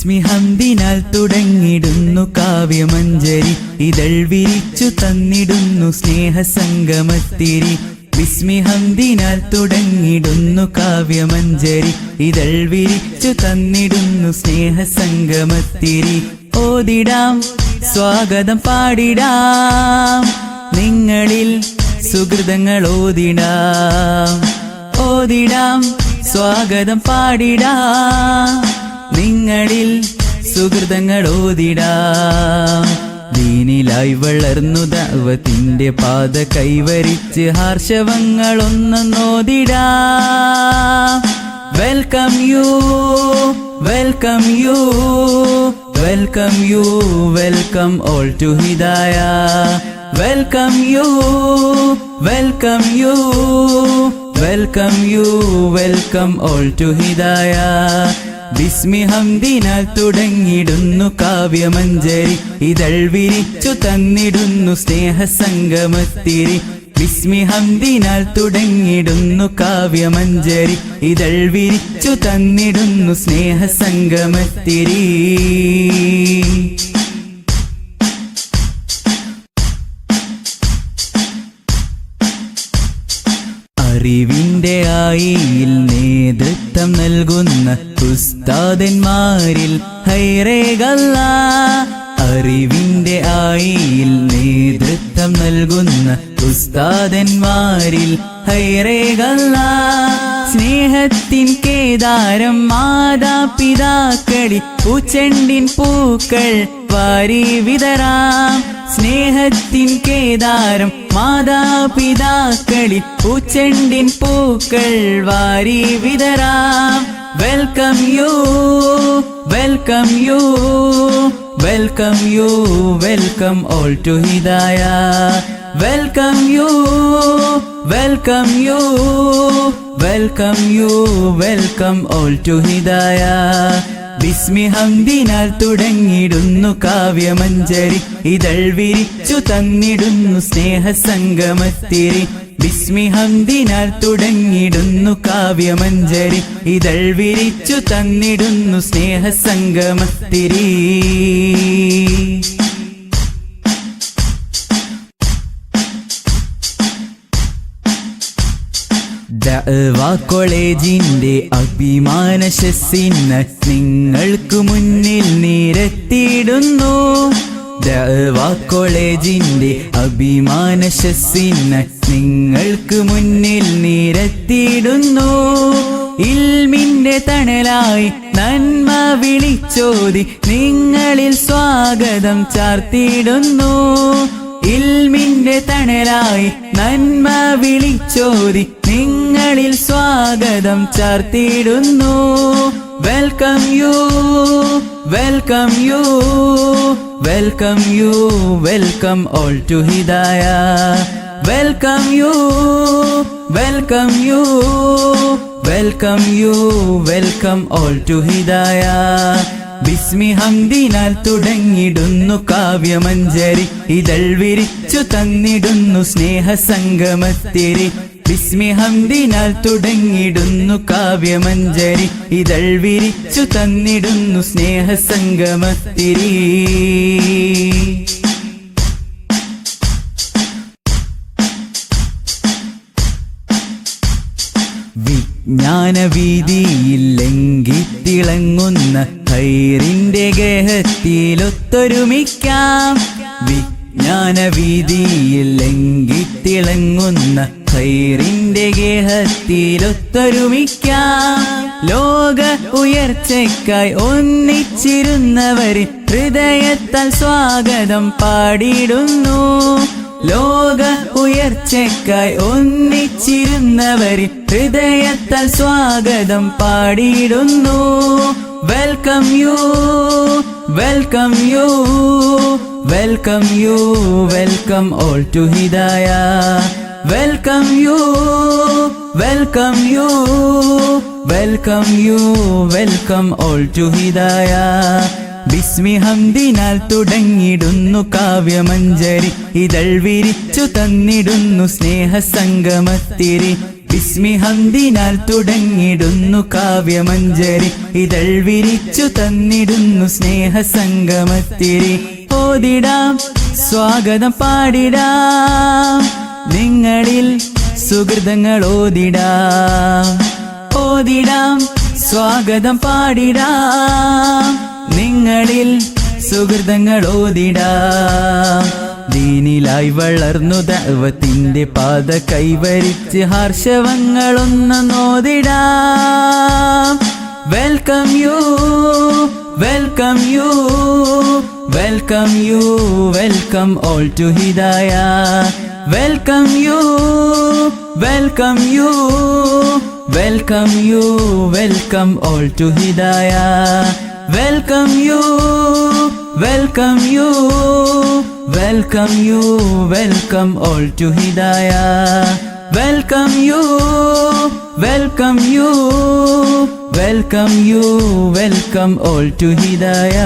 ബിസ്മി ഹംദിനാൽ തുടങ്ങിടുന്നു കാവ്യമഞ്ജരി, ഇതൾ വിരിച്ചു തന്നിടുന്നു സ്നേഹസംഗമത്തിരി. ബിസ്മി ഹംദിനാൽ തുടങ്ങിടുന്നു കാവ്യമഞ്ജരി, ഇതൾ വിരിച്ചു തന്നിടുന്നു സ്നേഹസംഗമത്തിരി. ഓതിടാം സ്വാഗതം പാടിടാം, നിങ്ങളിൽ സുഹൃതങ്ങൾ ഓതിടാം. ഓതിടാം സ്വാഗതം പാടിടാം, നിങ്ങളിൽ സുഹൃതങ്ങൾ ഓതിടാം. ദീനിലായി വളർന്നു ദഅവത്തിന്റെ പാത കൈവരിച്ച് ഹർഷവങ്ങളൊന്നോതിടാം. Welcome you, welcome you, welcome you, welcome all to Hidaya. Welcome you, welcome you, welcome you, welcome all to Hidaya. ബിസ്മി ഹംദിനാൽ തുടങ്ങിടുന്നു കാവ്യമഞ്ജരി, ഇതൾ വിരിച്ചു തന്നിടുന്നു സ്നേഹസംഗമത്തിരി. ബിസ്മി ഹംദിനാൽ തുടങ്ങിടുന്നു കാവ്യമഞ്ജരി, ഇതൾ വിരിച്ചു തന്നിടുന്നു സ്നേഹസംഗമത്തിരി. അറിവിന്റെ ആയിയിൽ നേതൃത്വം നൽകുന്ന ഉസ്താദന്മാരിൽ ഹൈറേകല്ല. അറിവിന്റെ ആയിയിൽ നേതൃത്വം നൽകുന്ന ഉസ്താദന്മാരിൽ ഹൈറേകല്ല. സ്നേഹത്തിൻ കേദാരം മാതാപിതാക്കളി പൂച്ചെണ്ടിൻ പൂക്കൾ വാരി വിതറാം. സ്നേഹത്തിൻ കേദാരം മാതാപിതാക്കളി പൂച്ചെണ്ടിൻ പൂക്കൾ വാരി വിതറാം. Welcome you, welcome you, welcome you, welcome all to Hidaya. Welcome you, welcome you, welcome you, welcome all to Hidaya. ബിസ്മി ഹംദിനാൽ തുടങ്ങിടുന്നു കാവ്യമഞ്ജരി, ഇതൾ വിരിച്ചു തന്നിടുന്നു സ്നേഹസംഗമത്തിരി. ബിസ്മി ഹംദിനാൽ തുടങ്ങിടുന്നു കാവ്യമഞ്ജരി, ഇതൾ വിരിച്ചു തന്നിടുന്നു സ്നേഹസംഗമത്തിരി. ദഅവ കോളേജിന്റെ അഭിമാന ശസ്സിന് നിങ്ങൾക്ക് മുന്നിൽ നിരത്തിയിടുന്നു. ദഅവ കോളേജിന്റെ അഭിമാന ശസ്സിന് നിങ്ങൾക്ക് മുന്നിൽ നിരത്തിയിടുന്നു. ഇൽമിന്റെ തണലായി നന്മ വിളിച്ചോതി നിങ്ങളിൽ സ്വാഗതം ചാർത്തിയിടുന്നു. ഇൽമിന്റെ തണലായി നന്മ വിളിച്ചോതി നിങ്ങളിൽ സ്വാഗതം ചാർത്തിയിടുന്നു. Welcome you, welcome you, welcome you, welcome all to Hidaya. Welcome you, welcome you, welcome you, welcome all to Hidaya. ബിസ്മി ഹംദിനാൽ തുടങ്ങിടുന്നു കാവ്യമഞ്ജരി, ഇതൾ വിരിച്ചു തന്നിടുന്നു സ്നേഹസംഗമത്തിരി. ബിസ്മി ഹംദിനാൽ തുടങ്ങിടുന്നു കാവ്യമഞ്ജരി, ഇതൾ വിരിച്ചു തന്നിടുന്നു സ്നേഹസംഗമത്തിരി. വിജ്ഞാനവീതിയിൽ ലംഘിത്തിളങ്ങുന്ന ഹൈറിന്റെ ഗേഹത്തിലൊത്തൊരുമിക്കാം. വിജ്ഞാനവീതിയിൽ ലംഘിത്തിളങ്ങുന്ന ഹൈറിന്റെ ഗേഹത്തിലൊത്തൊരുമിക്കാം. ലോക ഉയർച്ചയ്ക്കായി ഒന്നിച്ചിരുന്നവരിൽ ഹൃദയത്താൽ സ്വാഗതം പാടിടുന്നു. ലോക ഉയർച്ചയ്ക്കായി ഒന്നിച്ചിരുന്നവരിൽ ഹൃദയത്താൽ സ്വാഗതം പാടിടുന്നു. Welcome you, welcome you, welcome you, welcome all to Hidaya. Welcome you, welcome you, welcome you, welcome all to Hidaya. ബിസ്മി ഹംദിനാൽ തുടങ്ങിടുന്നു കാവ്യമഞ്ജരി, ഇതൾ വിരിച്ചു തന്നിടുന്നു സ്നേഹസംഗമത്തിരി. ബിസ്മി ഹംദിനാൽ തുടങ്ങിടുന്നു കാവ്യമഞ്ജരി ഇതൾ വിരിച്ചു തന്നിടുന്നു സ്നേഹസംഗമത്തിരി ഓതിടാം സ്വാഗതം പാടിടാം നിങ്ങളിൽ സുഹൃതങ്ങൾ ഓതിടാം ഓതിടാം സ്വാഗതം പാടിടാം നിങ്ങളിൽ സുഹൃതങ്ങൾ ഓതിടാം ദീനിലായി വളർന്നു ദഅവത്തിന്റെ പാത കൈവരിച്ച് ഹർഷവങ്ങളൊന്ന് നോദിടാം welcome you welcome you welcome you welcome all to Hidaya welcome you welcome you welcome you welcome all to Hidaya welcome you welcome you welcome you welcome all to Hidaya welcome you welcome you welcome you welcome all to Hidaya